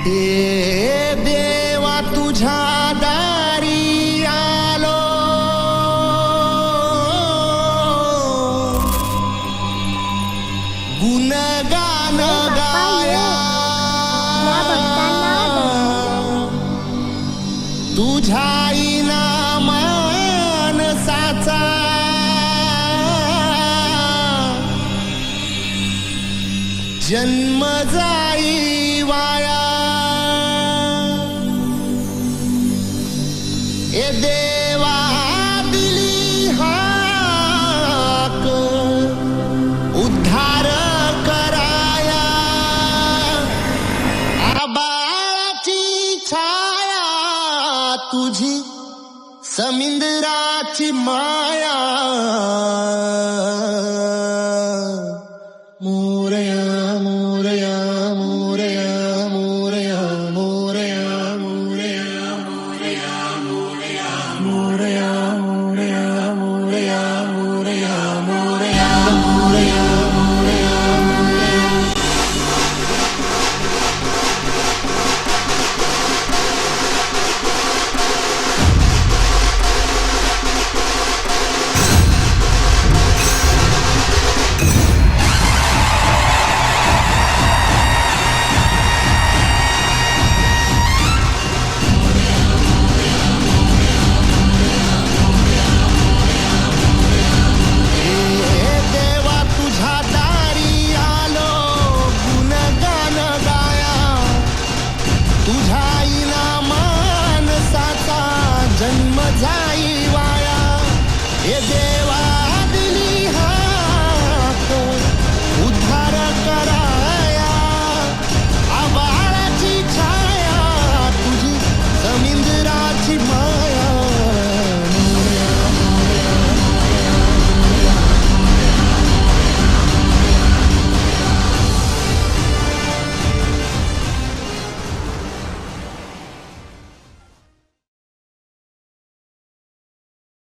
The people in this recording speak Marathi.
हे देवा तुझ्या दारी आलो, गुणगान गाया तुझ्या मानसाचा जन्म जाई वाया। ए देवा दिली हाक उद्धार कराया, आबाळाची छाया तुझी समिंदराची माया। मोरया मोरया मोरया मोरया मोरया मोरया मोरया मोरया मोरया मोरया मोरया मोरया मोरया मोरया मोरया। जन्म जाई